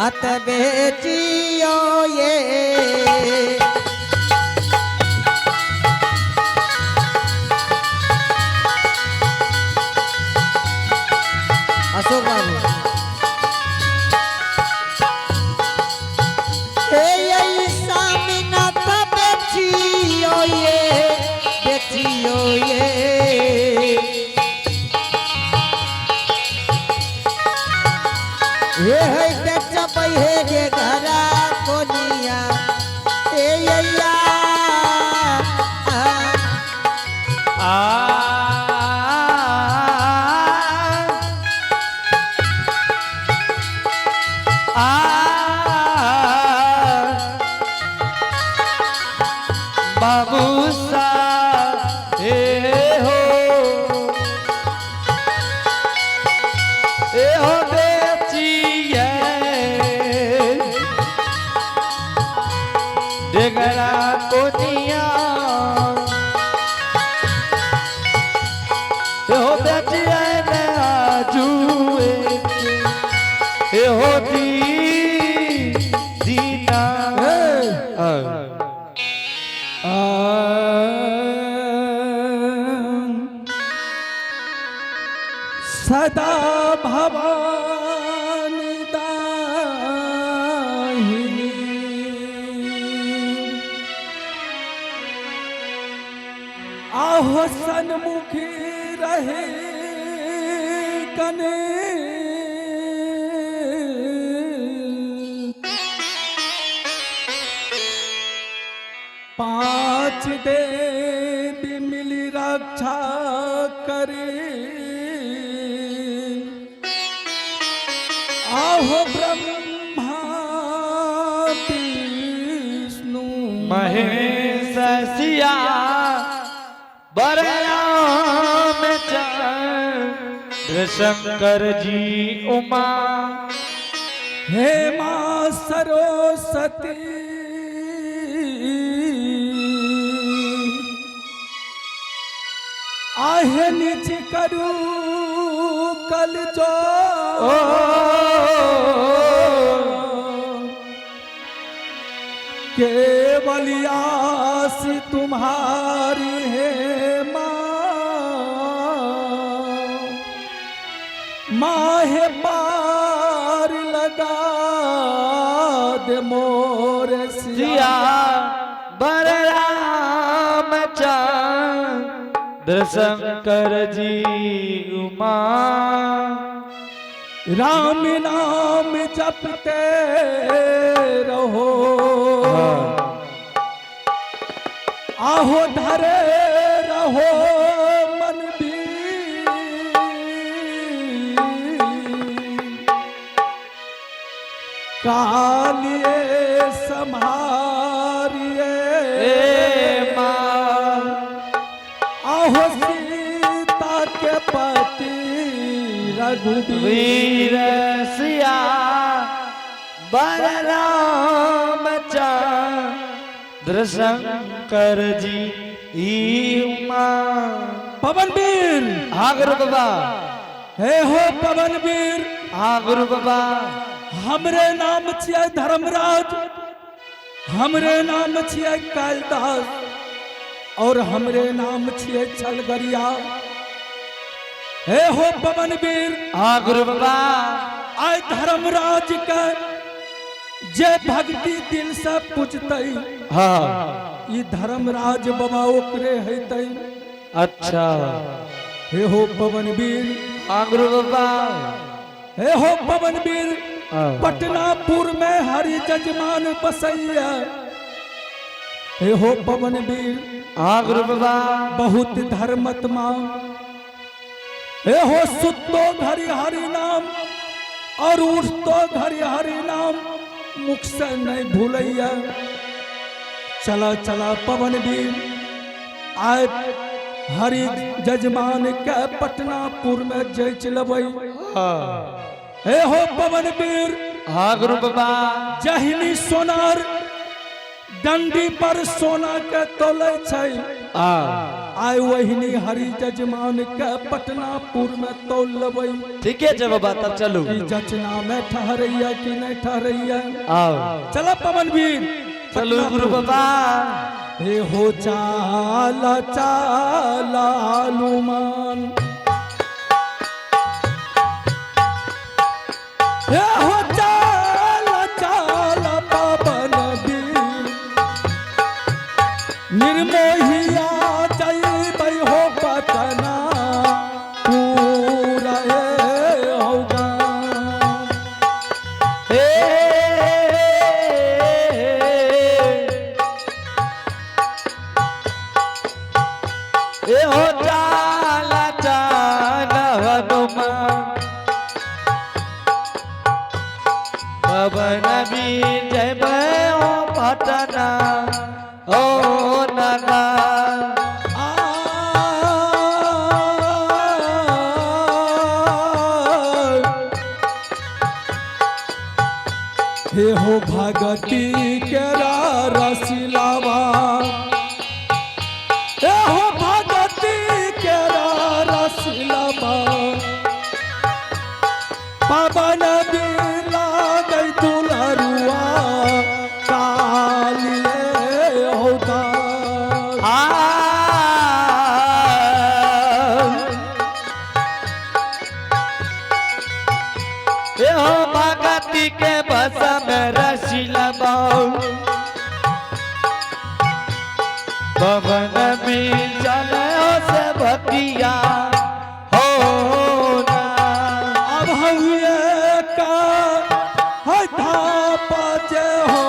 अत बेचियो ये अशोक बाबू ये है बेचा पहे के घरा कोनिया ए या बाबू सा हो बेचिए डेगरा कोनिया हो बेचिए जुए हो दीना सदा भवान दाहिनी आहो सन्मुखी रहे कने पांच देवी मिली रक्षा करे आहो ब्रह्मा विष्णु महेश सिया बलराम चंद्र शंकर जी उमा हे मां सरस्वती आहे निज करू कल जो केवल आस तुम्हारी है माँ है पार लगा दे मोर सिया बलराम चंद्र शंकर जी उमा राम नाम जपते रहो आहो धरे रहो मन भी कालिए संहारिए माँ आहो सीता के पति रघुवीर सिया बलराम चंद्र शंकर जी उमा पवनवीर हाँ गुरु बाबा हे हो पवनवीर हाँ गुरु बाबा हमरे नाम छियै धर्मराज हमरे नाम छियै कालिदास और हमरे नाम छियै छलगरिया हे हो पवनवीर हाँ गुरु बाबा आय धर्मराज के जे भक्ति दिल से पूजते हाँ ये धर्मराज बाबा ओकरे हेतै अच्छा हे हो पवनवीर हाँ गुरु बाबा हे हो पवनवीर पटनापुर में हरि जजमान बसैया हे हो पवनवीर हाँ गुरु बाबा बहुत धर्मात्मा हे हो सुतो घरि हरि नाम और उठतो घरि हरि नाम मुख से नहीं भूलैया चला चला पवनवीर आय हरि जजमान के पटनापुर में जय चलबै हे हो पवनवीर हाँ गुरु बाबा जहिनी सोनार डंडी पर सोना के तोले छै हाँ आय वहिनी हरि जजमान के पटनापुर में तोल लेबै ठीक है बाबा तब चलू कि जचना में ठहरैया कि नहीं ठहरैया आओ चलो पवनवीर चलू गुरु बाबा हे हो चाला चाला हनुमान हे हो चाला चाला पवन वीर निर्मोहिया जइबै हो पटना पूरा होगा हे ए हो चाला चाला हनुमान पवन वीर जय भयो पटना ओ नाना हे हो भगती केरा रसिलावा हे हो भगती केरा रसिलावा पवन बिला गई दुलरुआ कालिए होता भगती के बस में रसीला बाऊ पवन में चले से भक्तिया हो ना अब हुए का हथा पाचे हो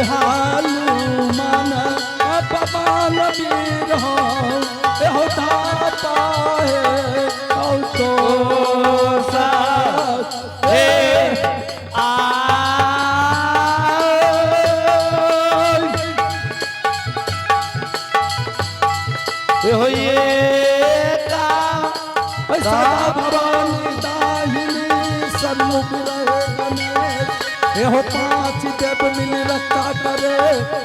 हालू मन पवन वीर हो धापा है तो सा हे आ हो ये का सदा भवानी दाहिनी सन्मुख रहे गणेश हो पांच देव मिल रखा करे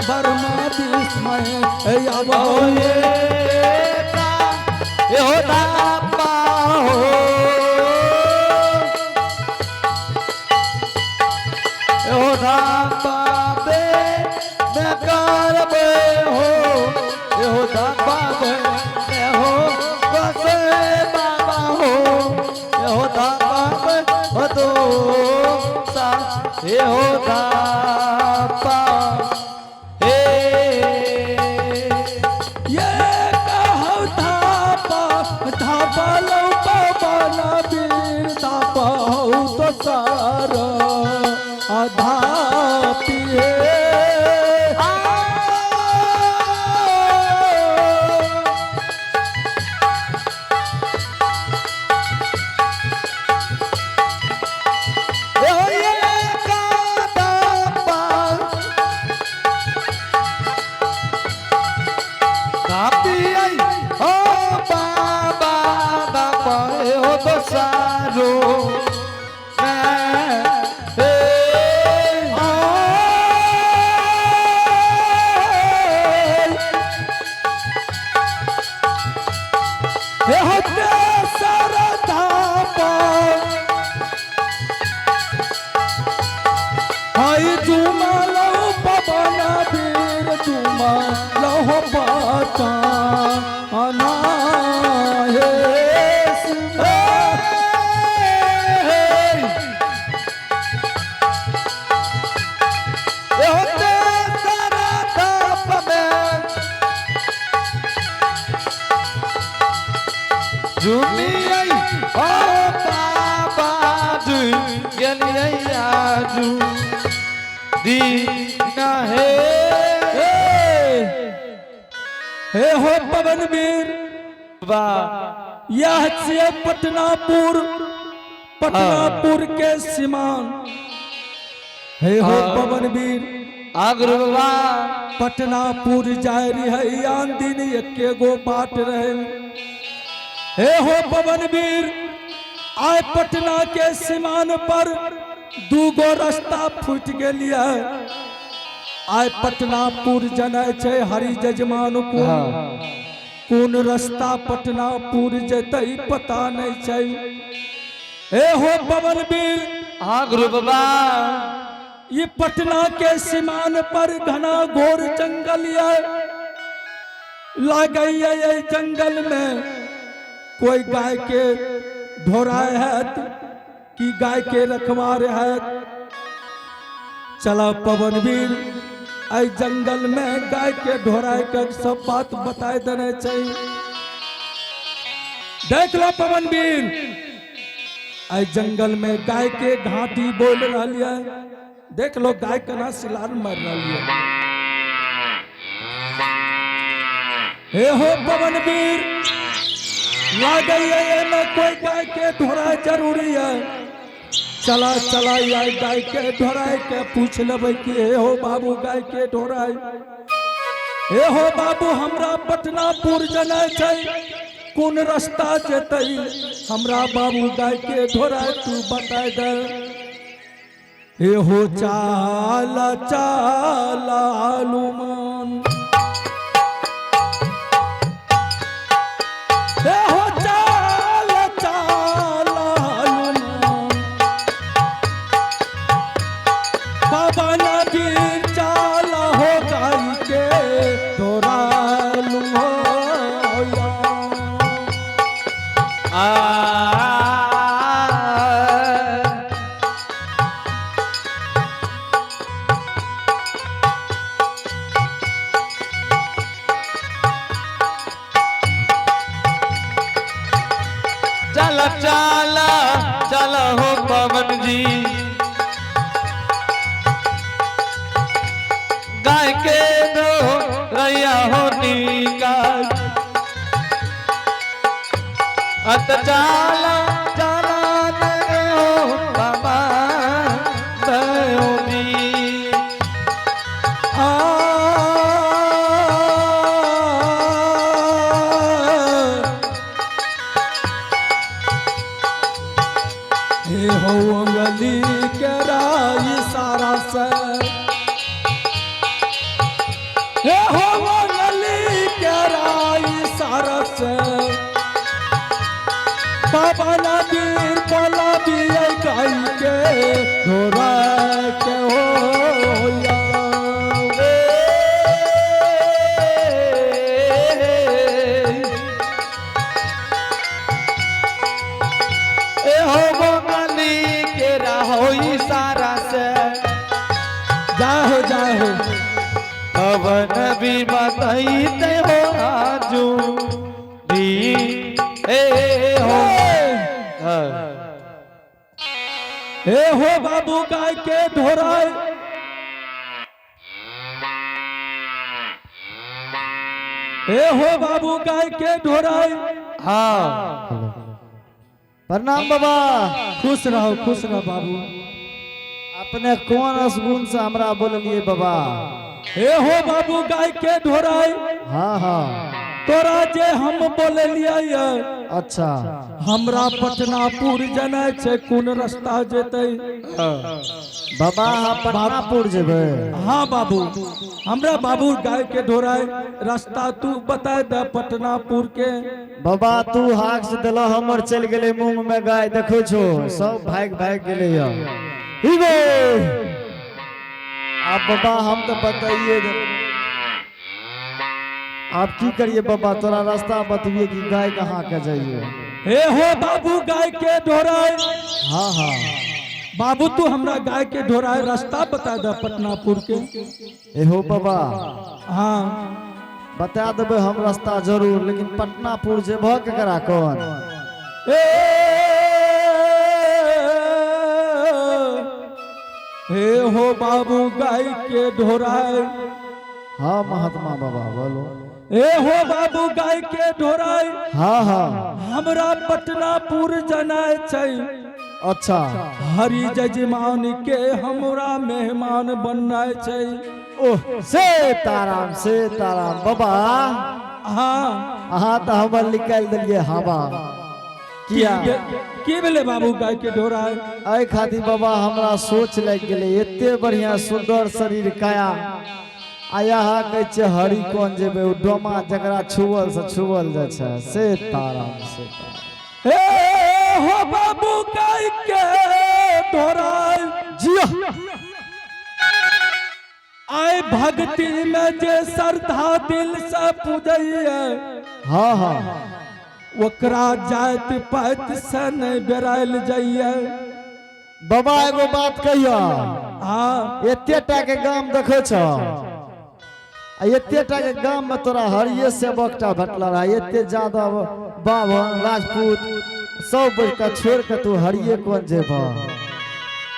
वर्मा विस्मय अब हो ये का ये हो दापा हो ये हो दापा बे मैं करबे हो ये हो दापा बे मैं हो बसे बाबा हो ये हो दापा बे हो तो सा ये हो दापा ये कहौ धापा धापा लो पवन वीर धापा हो तो सारा धापिए हे हो पवन वीर यह से पटनापुर के सीमान हे हो पवन वीर आगरू बाबा पटनापुर जाय रही आन दिन एके गो बाट रहे हे हो पवनवीर आय पटना के सीमान पर दूगो रास्ता फूट गेलिया आय पटनापुर जनै छै हरि जजमान को कौन रास्ता पटनापुर जतै पता नहीं छै। हे हो पवनवीर हाँ गुरु बाबा ये पटना के सीमान पर घना घोर जंगल है लागे ये जंगल में कोई गाय के ढोराए है कि गाय के रखवार है। चला पवनवीर आई जंगल में गाय के ढोराए के सब बात बताए देने चाहिए। देख लो पवनवीर आई जंगल में गाय के घाटी बोल रही है। देख लो गाय कना सिलार मर रही है। हे हो पवनवीर लागे में कोई गाय के ढोराए जरूरी है। चला चला यार गाय के ढोराए के पूछ लेबै कि हे हो बाबू गाय के ढोराए हे हो बाबू हमरा पटनापुर जाना छै कौन रास्ता जेतै हमरा बाबू गाय के ढोराए तू बता दे। हे हो चाला चाला हनुमान हे हो चाला चाला हनुमान बाबा नबीर चाला हो गाय के ढोरालू हो चला चला चला हो पवन जी गाय के दो रैया हो निकाल अत चला चला रे हो बाबा दयोनी हे हो अंगली के राई सारा से हे हो अंगली के राई सारा से बाबा नबीर बोला भी गाय के ढोरा के हो या सारा से जाहो जाहो पवन भी बताइते हो आजू दी हो हे हो बाबू गाय के ढोराए हे हो बाबू गाय के ढोराए हाँ प्रणाम बाबा। खुश रहो बाबू। अपने कौन असगुन से हमरा बोलिए बाबा। हे हो बाबू गाय के ढोराए हाँ हाँ तोरा जे हम बोलिए अच्छा हमरा पटनापुर जाना छै कौन रास्ता जेतै बाबा हाँ पटनापुर जेबै। हाँ बाबू हमरा बाबू गाय के ढोराए रास्ता तू बता दे पटनापुर के। बाबा तू हाक से दिलो हमर चल गेले मुंह में गाय देखो छो सब भाग भाग गेले हिगो अब बाबा हम तो बताइए आप की करिए बाबा तोरा रास्ता बतइए कि गाय कहाँ के जाइए। हे हो बाबू गाय के ढोराए हाँ हाँ बाबू तू हमरा गाय के ढोराए रास्ता बता दे पटनापुर के। ए हो बाबा हाँ बता देबे हम रास्ता जरूर लेकिन पटनापुर जेबह केकरा कौन। हे हो बाबू गाय के ढोराए हाँ महात्मा बाबा बोलो। हे हो बाबू गाय के ढोराए हाँ हाँ हमरा पटनापुर जाना छै। अच्छा हरि जजमान के हमरा मेहमान बनना छै। ओह से ताराम बाबा हाँ अहाँ तो हमर निकाल दिलिए हवा किया की भेले बाबू गाय के ढोरा एहि खातिर बाबा हमरा सोच लग गेले एते बढ़िया सुंदर शरीर काया आ यहाँ कहै छै हरि कोन जेबे उ डोमा जकरा छुअल से छुअल जाइ छै से ताराम से ताराम। हे हो बाबू गाय के ढोरा जिया आय भक्ति में जे श्रद्धा दिल से पूजैया हाँ हाँ ओकरा जात पात से नहीं बेरायल जाइए बाबा एगो बात कहियो हाँ एते टा के गाम देखो छ आ एते टा के गाम में तोरा हरिये सेवकटा भेटल रहा एते ज्यादा बाभन राजपूत सब बैठ के छोड़ के तू हरिये कोन जेबा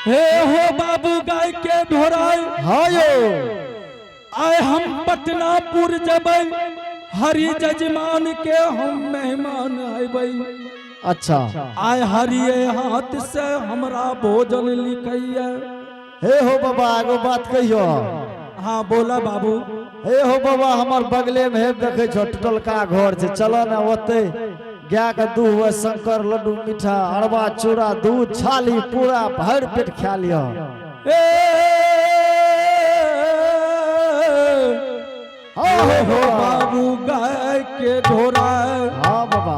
हे हो बाबू गाय के ढोरा हाँ यो आय हम पटनापुर जबै हरि जजमान के हम मेहमान अबै अच्छा आय हरिये हाथ से हमरा भोजन लिखैया हे हो बाबा एगो बात कहियो हाँ बोला बाबू हे हो बाबा हमर बगले में हे देखे छो टुटलका घर छै चलो ना ओते गाय के दूध हुए शंकर लड्डू मीठा अरबा चूड़ा दूध छाली पूरा भर पेट खा लियो हो बाबू गाय के ढोरा हाँ बाबा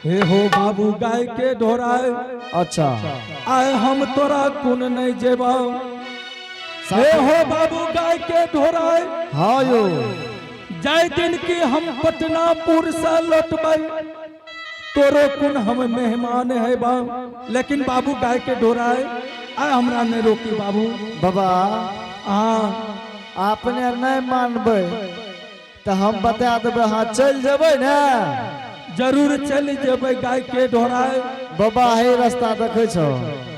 हे हो बाबू गाय के ढोरा अच्छा आय हम तोरा कुन नहीं जेबा हे हो बाबू गाय के ढोरा हाँ यो जाय दिन की हम पटनापुर से लौटबै तोरो कुन हम मेहमान है बा लेकिन बाबू गाय के ढोरा आय हमरा नहीं रोकी बाबू बाबा हाँ अपने नहीं मानबे तो हम बता देबे हाँ चल जेबे ना जरूर चल जेबै गाय के ढोरा बाबा हे रास्ता देखे छो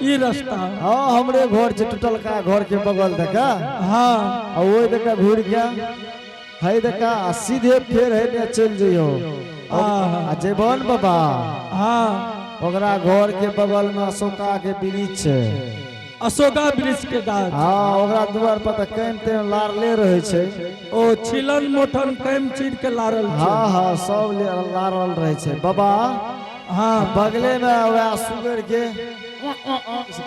ई रास्ता हाँ हमरे घर से टुटलका घर के बगल देखा हाँ और वो देखा घूर गया है देखा सीधे फेर है ने चल जइयो आ जेबन बाबा हाँ ओकरा घर के बगल में अशोका के वृक्ष छै अशोका वृक्ष के गाछ हाँ ओकरा द्वार पर त कैम तेम लारले रहे छै ओ छिलन मोठन कैम चीर के लारल छै हाँ हाँ सब लारल रहे छै बाबा हाँ बगले में वह सुगर के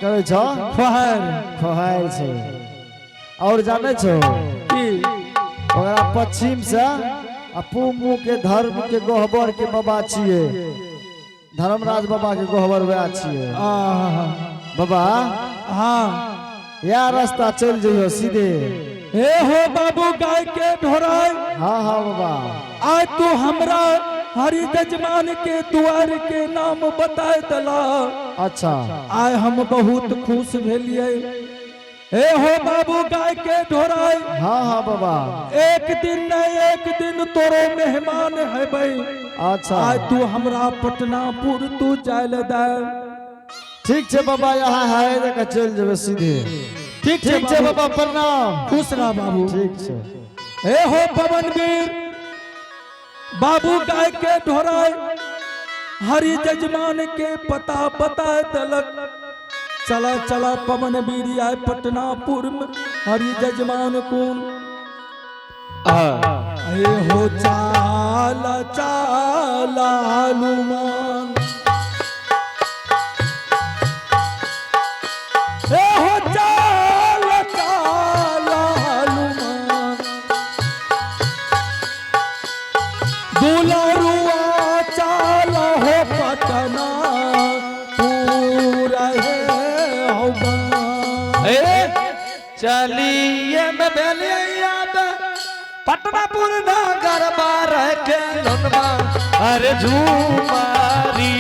करे छो फहर खोहार छै और जाने छो की ओकरा पश्चिम से अपू मुँह के धर्म के गोहबर के बाबा छिए धर्मराज बाबा के गोहबर वह छिए बाबा हाँ या रास्ता चल जइयो सीधे हे हो बाबू गाय के ढोरा हाँ हाँ बाबा आज तू हमरा हरि जजमान के द्वार के नाम बताए दला अच्छा आय हम बहुत खुश भेलिए हे हो बाबू गाय के ढोरा हाँ हाँ बाबा एक दिन नहीं एक दिन तोरो मेहमान है भाई अच्छा आज तू हमरा पटनापुर तू जायल दे ठीक छै बाबा यहाँ है देखा चल जेबे सीधे ठीक ठीक छै बाबा प्रणाम खुश रह बाबू ठीक छै हे हो पवनवीर बाबू गाय के ढोरा हरि जजमान के पता बता दलक चला चला पवनवीर आए पटनापुर में हरि जजमान कौन हे हो चाला चाला हनुमान हे हो चाला चाला हनुमान दुलरुआ चाला हो पटना पूरा चलिए में याद पटनापुर नगर बार के लनमा अरे झूमारी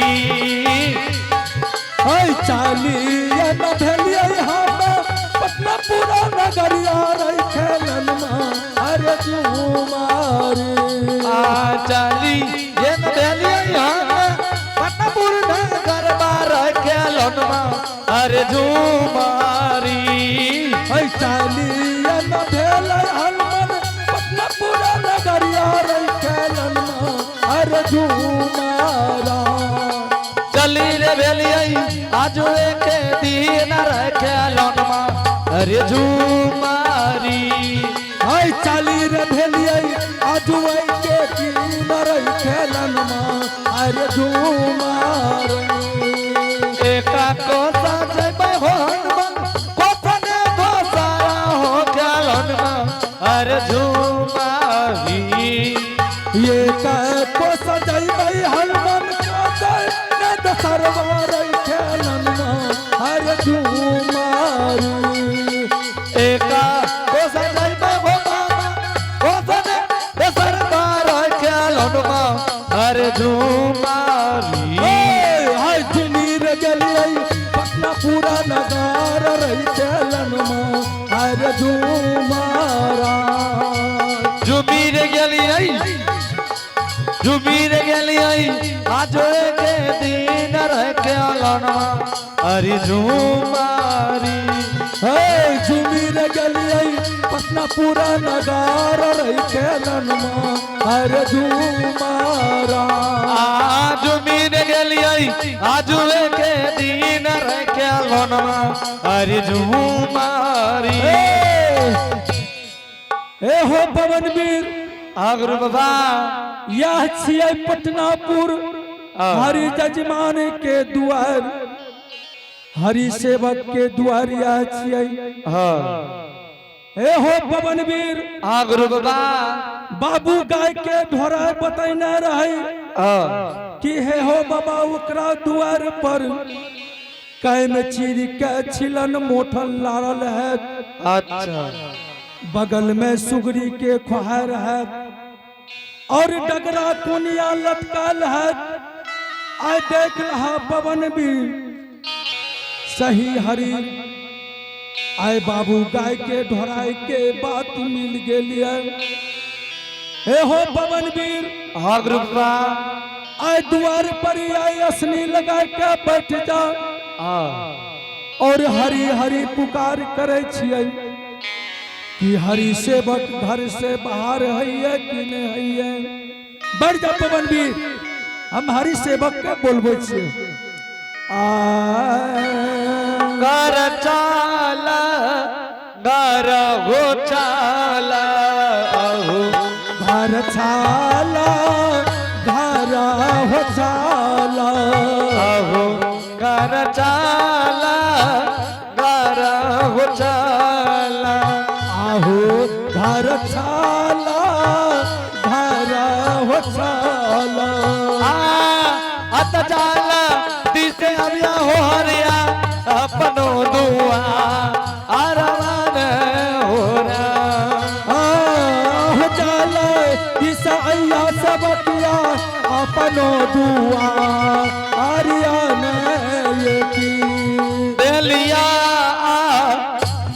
चालिए न भेलिए हम पटनापुर नगरिया रखे लनमा अरे झूमारी चलिए में पटनापुर नगर बार के लनमा अरे झूमारी चालिए न भेल हनुमान पटनापुर नगरिया रखे लनमा अरे झूमारा चली रे भेलिए आज एक दिन रखे लनमा अरे झूमारी हाय चाली रे भेलिए आजुए के दिन रही खेलन माँ अरे झूमार एका को सजबै हो हनुमान कोसने गोसारा हो खेलन अरे झूमारी ये को सजैबै हनुमान कोसने दसरवार खेलन माँ अरे झूमारी एका को सजबै हो बाबा कोसने दसरवार खेलन अरे झूमारी हाय दिनीर गलिए पटना पूरा नगार रही खेलन माँ अरे झूमारा जुबीर गेलियै आज के दिन रह के अलना अरे झूमारी हे झूमीर गलिए पटना पूरा नगार रही खेलन माँ अरे झूमारा जुबीर गेलियै आज के दिन रह के अलना अरे झूमारी ए हो पवनवीर आगरू बाबा यह छियै पटनापुर हरि जजमान के द्वार हरि सेवक के द्वार यह छियै ए हो पवनवीर आगरू बाबा बाबू गाय के ढोरा बतैने रहे कि हे हो बाबा ओकरा द्वार पर कै में चीर के छिलन मोठल लारल है अच्छा बगल में सुगरी के खोहर है और डगरा कोनिया लटकल है आय देख रहा पवन भी सही हरी आय बाबू गाय के ढोराई के बात मिल गेलिए हे हो पवन वीर आगरू बाबा आय द्वार पर आय असनी लगा के बैठ जा और हरी हरी पुकार करे छियै कि हरि सेवक घर से बाहर है कि नहीं है बढ़ जा पवन भी हम हरि सेवक के बोलबे छे घर चाला घर हो चाला घर छाला घर हो छाला घर चाला घर हो चाला आहो घर छाला घर हो छाला अत चाला दिसे अबिया हो हरिया अपनो दुआ आरमान हो आह जाला दिसा अय्या सबकिया अपनो दुआ आर्यन की देलिया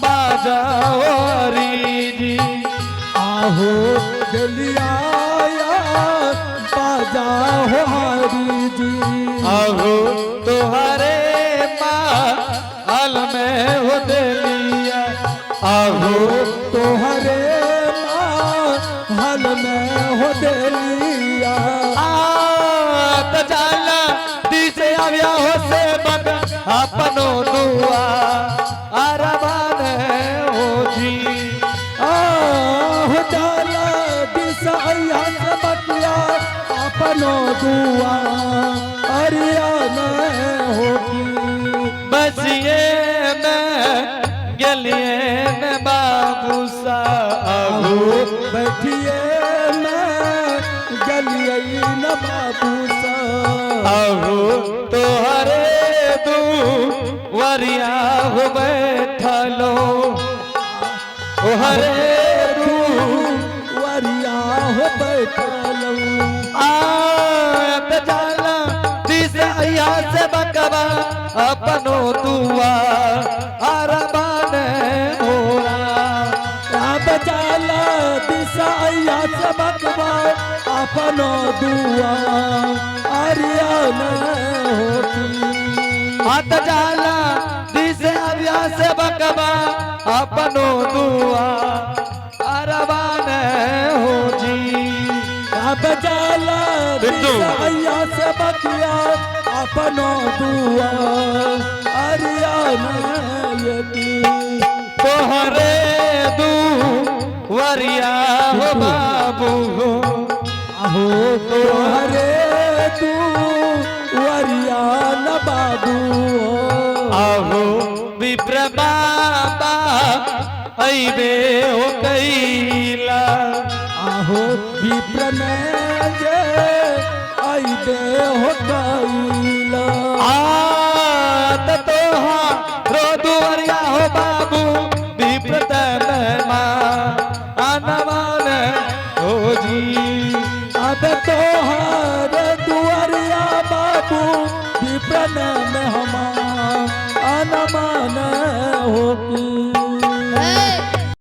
बाजावरी जी आहो गलिया बाजा हो हरी जी आहो तुम्हारे माल में हो देलिया आहो तोहरे हल में हो देलिया त जाला दिसे आव्या हो से बग अपनो दुआ अरमान हो जी आह जाला दिशा अय्या सबकिया अपनो दुआ अरियान होगी बसिए में गलिए में बाबू साहू बैठिए मैं गलिए न बाबू आहू तोहरे तू वरिया हो बैठलो हरे तू वरिया हो बैठलो आत जाला दिस अया से बकवा अपनो दुआ अरमान होरा अब जाला दिशा अय्या सबकवा अपनो दुआ अरियान होगी हाथ जाला दिसे अव्या से बकवा अपनो दुआ अरमान हो जी अब जाला दिशा अय्या सबकिया अपनो दुआ अरियान होगी तोहरे दू वरिया हो बाबू हो आहो तोहरे तू वरिया न बाबू आहो विप्र बाबा अइबे हो कैला आहो विप्र में जे आइबे हो कैला तोहारो दुआरिया हो बाबू विप्र आनमान हो जी अब तोहार दुआरिया बाबू विप्र में हमार अनमान हो